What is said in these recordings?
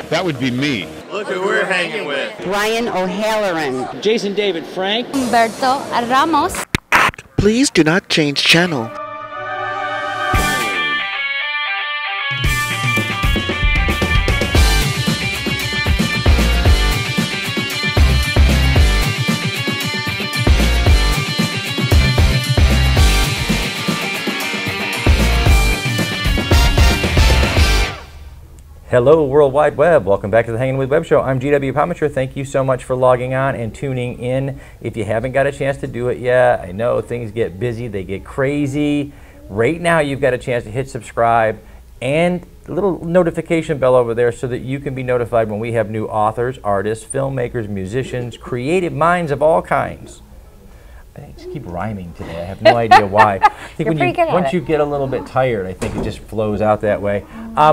That would be me. Look who we're hanging with. Ryan O'Halloran. Jason David Frank. Humberto Ramos. Please do not change channel. Hello, World Wide Web. Welcome back to the Hangin' with Web Show. I'm GW Pomichter. Thank you so much for logging on and tuning in. If you haven't got a chance to do it yet, I know things get busy, they get crazy. Right now, you've got a chance to hit subscribe and a little notification bell over there so that you can be notified when we have new authors, artists, filmmakers, musicians, creative minds of all kinds. I just keep rhyming today. I have no idea why. I think once you get a little bit tired, I think it just flows out that way.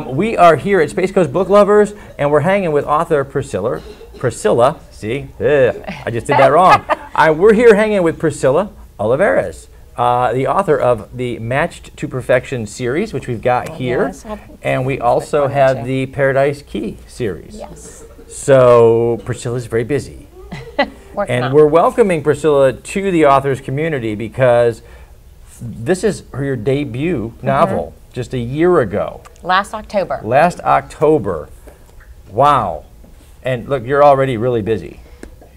We are here at Space Coast Book Lovers, and we're hanging with author Priscilla, see, I just did that wrong. We're here hanging with Priscilla Oliveras, the author of the Matched to Perfection series, which we've got here, yes, and we also have the Paradise Key series. Yes. So Priscilla's very busy. And we're welcoming Priscilla to the authors community because this is your debut novel just a year ago. Last October. Last October. Wow. And look, you're already really busy.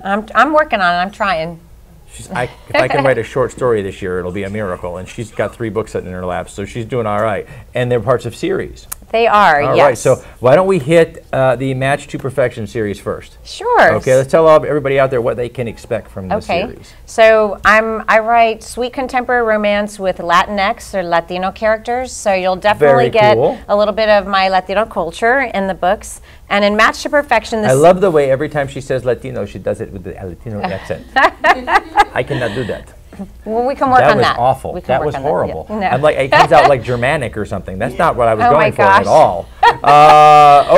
I'm working on it. I'm trying. If I can write a short story this year, it'll be a miracle. And she's got 3 books sitting in her lap, so she's doing all right. And they're parts of series. They are, yes. All right, so why don't we hit the Match to Perfection series first? Sure. Okay, let's tell everybody out there what they can expect from the series. So I write sweet contemporary romance with Latinx or Latino characters, so you'll definitely get a little bit of my Latino culture in the books. And in Match to Perfection, I love the way every time she says Latino, she does it with the Latino accent. I cannot do that. Well, we can work on that. That was awful. That was horrible. That. Yeah. I'm like, it comes out like Germanic or something. That's not what I was going for gosh. at all.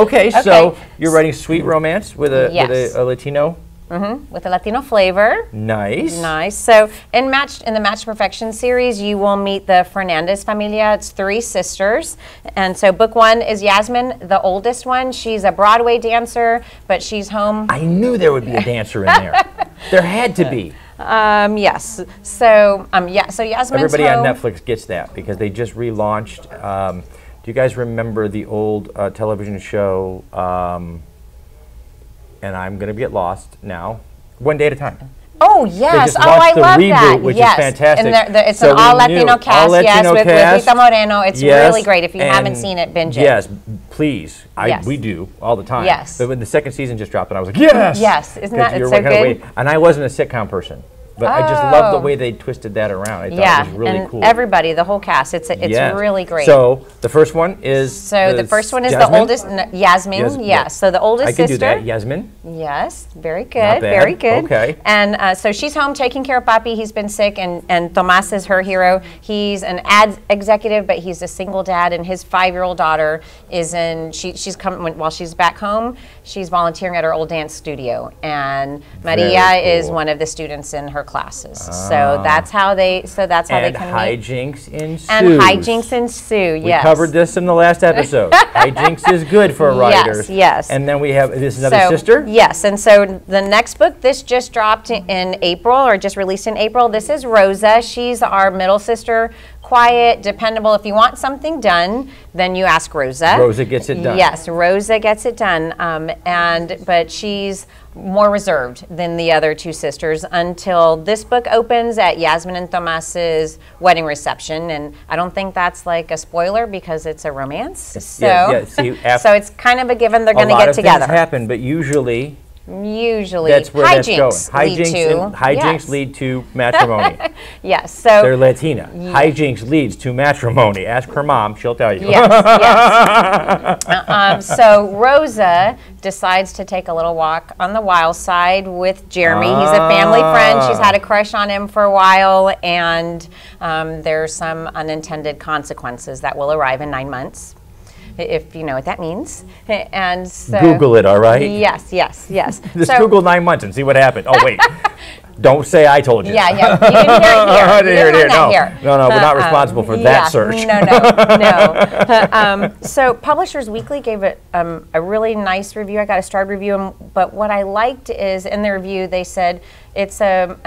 Okay, so you're writing sweet romance with a Latino? With a Latino flavor. Nice. Nice. So in the Match to Perfection series, you will meet the Fernandez familia. It's 3 sisters. And so book 1 is Yasmin, the oldest one. She's a Broadway dancer, but she's home. I knew there would be a dancer in there. There had to be. Yes. So so Yasmin's Everybody home. on Netflix gets that because they just relaunched. Do you guys remember the old television show? And I'm going to get lost now. One Day at a Time. Oh yes! Oh, I love reboot, that. Which yes, is fantastic. And it's an all Latino cast. With Rita Moreno. It's really great. If you haven't seen it, binge it. Yes, please. We do all the time. Yes. But when the 2nd season just dropped, and I was like, yes. Yes, isn't that so good? And I wasn't a sitcom person. But I just love the way they twisted that around. I thought it was really cool. Everybody, the whole cast, it's really great. So the first one is the first one is the oldest, Yasmin. Yes. So the oldest sister. I can do that, Yasmin. Yes, very good, very good. Okay. And so she's home taking care of Papi. He's been sick, and Tomas is her hero. He's an ad executive, but he's a single dad, and his 5-year-old daughter is she's come while she's back home. She's volunteering at her old dance studio, and Maria is one of the students in her classes. So that's how they can meet. Hijinks ensue. And hijinks ensue, yes. We covered this in the last episode. Hijinks is good for writers. Yes. And then we have another sister? Yes, and so the next book, this just dropped in April, or just released in April. This is Rosa. She's our middle sister. Quiet, dependable. If you want something done, then you ask Rosa. Rosa gets it done. Yes, Rosa gets it done. But she's more reserved than the other 2 sisters until this book opens at Yasmin and Tomas's wedding reception. And I don't think that's like a spoiler because it's a romance. So, so it's kind of a given they're going to get together. A lot of things happen, but usually that's where hijinks hijinks lead to matrimony. Yes, so they're Latina. Hijinks leads to matrimony. Ask her mom; she'll tell you. Yes, yes. So Rosa decides to take a little walk on the wild side with Jeremy. He's a family friend. She's had a crush on him for a while, and there's some unintended consequences that will arrive in 9 months. If you know what that means. And so Google it, all right? Yes, yes, yes. Just Google 9 months and see what happened. Oh, wait. Don't say I told you. Yeah, yeah. You didn't hear it here. I didn't hear it here. No. No, we're not responsible for that search. No. So Publishers Weekly gave it a really nice review. I got a starred review, but what I liked is in the review they said it's a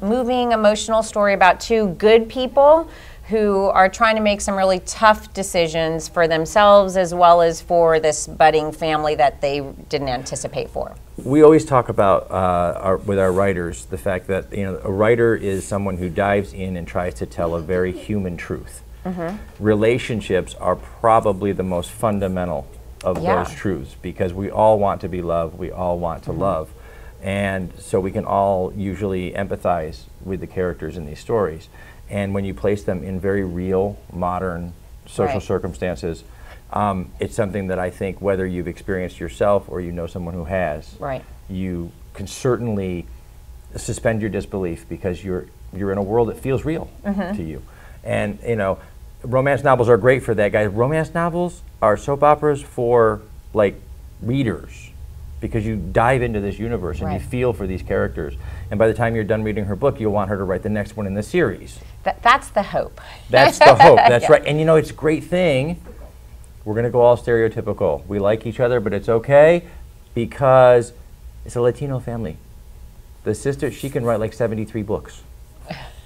moving, emotional story about two good people who are trying to make some really tough decisions for themselves as well as for this budding family that they didn't anticipate for. We always talk about with our writers the fact that a writer is someone who dives in and tries to tell a very human truth. Relationships are probably the most fundamental of those truths because we all want to be loved, we all want to love, and so we can all usually empathize with the characters in these stories. And when you place them in very real, modern social circumstances, it's something that I think whether you've experienced yourself or you know someone who has, you can certainly suspend your disbelief because you're in a world that feels real to you. And romance novels are great for that, guys. Romance novels are soap operas for readers because you dive into this universe and you feel for these characters. And by the time you're done reading her book, you'll want her to write the next one in the series. That's the hope. That's the hope. That's right. And it's a great thing. We're going to go all stereotypical. We like each other, but it's okay because it's a Latino family. The sister, she can write 73 books.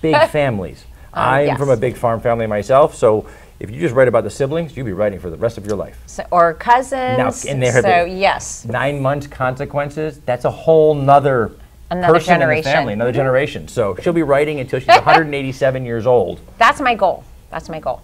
Big families. I'm from a big farm family myself, so if you just write about the siblings, you'll be writing for the rest of your life. Or cousins. Now, yes. 9 months consequences, that's a whole nother person generation. In the family, another generation. So she'll be writing until she's 187 years old. That's my goal. That's my goal.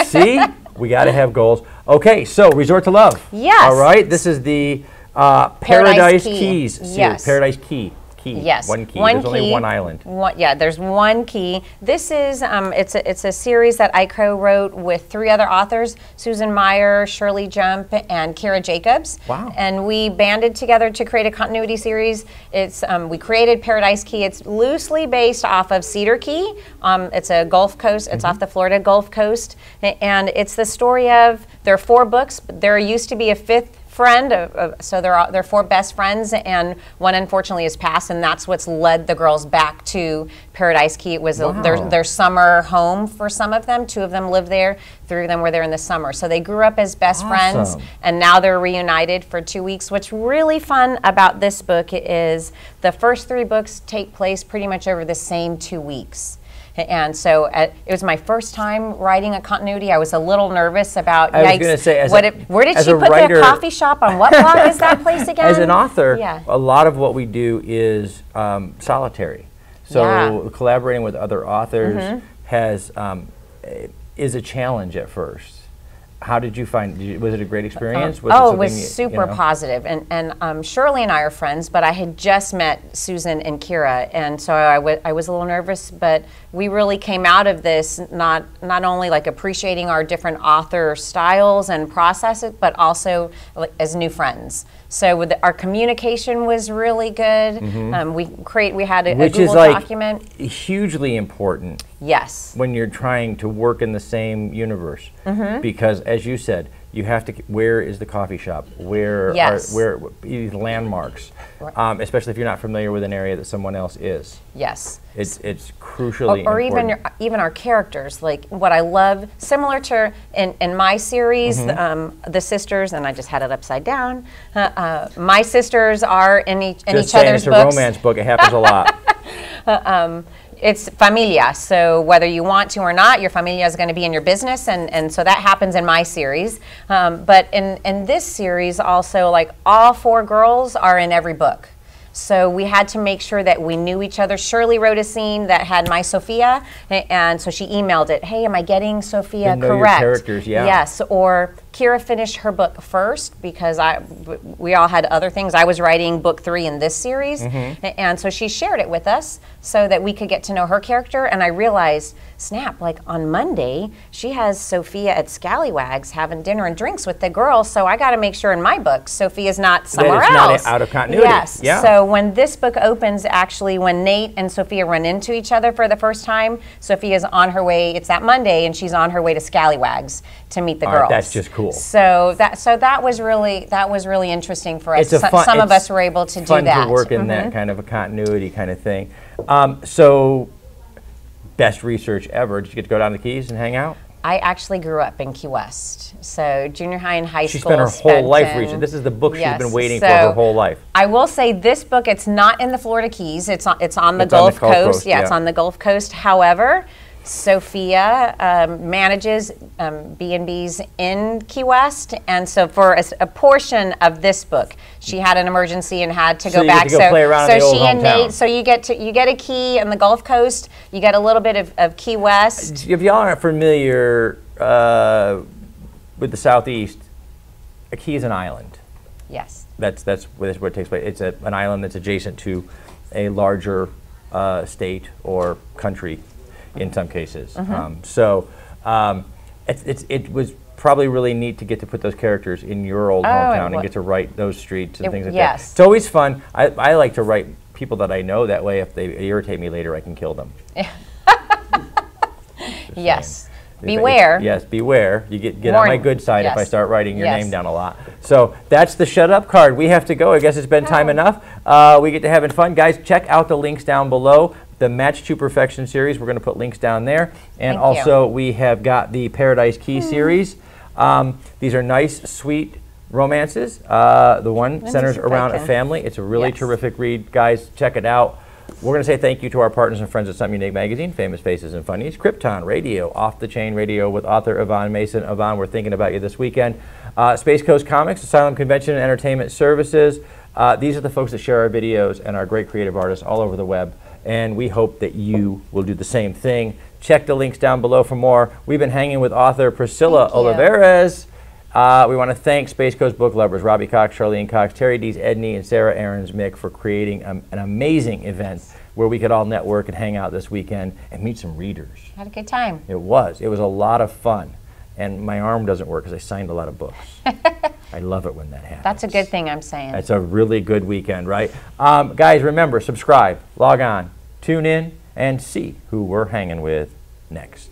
See? We got to have goals. Okay, so Resort to Love. Yes. All right, this is the Paradise Keys series. Yes. Paradise Key. Yes. One key. There's only one island. There's one key. This is it's a series that I co-wrote with 3 other authors: Susan Meyer, Shirley Jump, and Kira Jacobs. Wow. And we banded together to create a continuity series. It's we created Paradise Key. It's loosely based off of Cedar Key. It's a Gulf Coast. It's off the Florida Gulf Coast, and it's the story of there are 4 books. But there used to be a 5th friend, so they're 4 best friends, and one unfortunately has passed, and that's what's led the girls back to Paradise Key. It was their summer home for some of them. 2 of them lived there, 3 of them were there in the summer. So they grew up as best friends, and now they're reunited for 2 weeks. What's really fun about this book is the first 3 books take place pretty much over the same 2 weeks. And so it was my first time writing a continuity. I was a little nervous about, I was going to say, where did she put the coffee shop? On what block is that place again? As an author, a lot of what we do is solitary. So collaborating with other authors is a challenge at first. How did you find, was it a great experience? It was super positive. And Shirley and I are friends, but I had just met Susan and Kira, and so I was a little nervous, but we really came out of this not only appreciating our different author styles and processes, but also as new friends. So our communication was really good. We had a Google document. Hugely important. Yes. When you're trying to work in the same universe, because as you said, you have to. Where is the coffee shop? Where are these landmarks? Especially if you're not familiar with an area that someone else is. Yes. It's crucially important. Or even our characters. What I love, similar to in my series, the sisters, and I just had it upside down. My sisters are in each other's books. It's a romance book. It happens a lot. It's familia, so whether you want to or not, your familia is going to be in your business, and so that happens in my series. But in this series also, all 4 girls are in every book. So we had to make sure that we knew each other. Shirley wrote a scene that had my Sophia, and so she emailed it, hey, am I getting Sophia correct? Your characters, Yes, or Kira finished her book first because we all had other things. I was writing book 3 in this series, and so she shared it with us so that we could get to know her character, and I realized, snap, on Monday, she has Sophia at Scallywags having dinner and drinks with the girls, so I got to make sure in my book Sophia's not somewhere else. Not out of continuity. Yes, so when this book opens, actually, when Nate and Sophia run into each other for the first time, Sophia's on her way, it's that Monday, and she's on her way to Scallywags to meet the girls. That's just cool. cool. So that was really interesting for us. It's Some of us were able to do that. Fun to work in that kind of a continuity kind of thing. So, best research ever. Did you get to go down to the Keys and hang out? I actually grew up in Key West, so junior high and high school. She spent her whole life researching. This is the book she's been waiting for her whole life. I will say this book, it's not in the Florida Keys. It's on the Gulf Coast. Yeah, it's on the Gulf Coast. However, Sophia manages B&Bs in Key West, and so for a portion of this book, she had an emergency and had to go back. So play around in the old she and hometown. Nate, so you get a key on the Gulf Coast. You get a little bit of Key West. If y'all aren't familiar with the Southeast, a key is an island. Yes. That's where it takes place. It's an island that's adjacent to a larger state or country. In some cases. It was probably really neat to get to put those characters in your old hometown and get to write those streets and things like that. It's always fun. I like to write people that I know, that way if they irritate me later, I can kill them. Yes. Beware. Yes, beware. You get on my good side if I start writing your name down a lot. So that's the shut up card. We have to go. I guess it's been time enough. We get to having fun. Guys, check out the links down below. The Match to Perfection series, we're going to put links down there. And also we have got the Paradise Key series. These are nice, sweet romances. The one centers around a family. It's a really terrific read. Guys, check it out. We're going to say thank you to our partners and friends at Something Unique Magazine, Famous Faces and Funnies, Krypton Radio, Off the Chain Radio with author Yvonne Mason. Yvonne, we're thinking about you this weekend. Space Coast Comics, Asylum Convention and Entertainment Services. These are the folks that share our videos and are great creative artists all over the web. And we hope that you will do the same thing. Check the links down below for more. We've been hanging with author Priscilla Oliveras. We want to thank Space Coast book lovers, Robbie Cox, Charlene Cox, Teri, Dees, Edney, and Sarah Aarons Mick for creating an amazing event where we could all network and hang out this weekend and meet some readers. Had a good time. It was. It was a lot of fun. And my arm doesn't work because I signed a lot of books. I love it when that happens. That's a good thing, I'm saying. It's a really good weekend, right? Guys, remember, subscribe, log on, tune in, and see who we're hanging with next.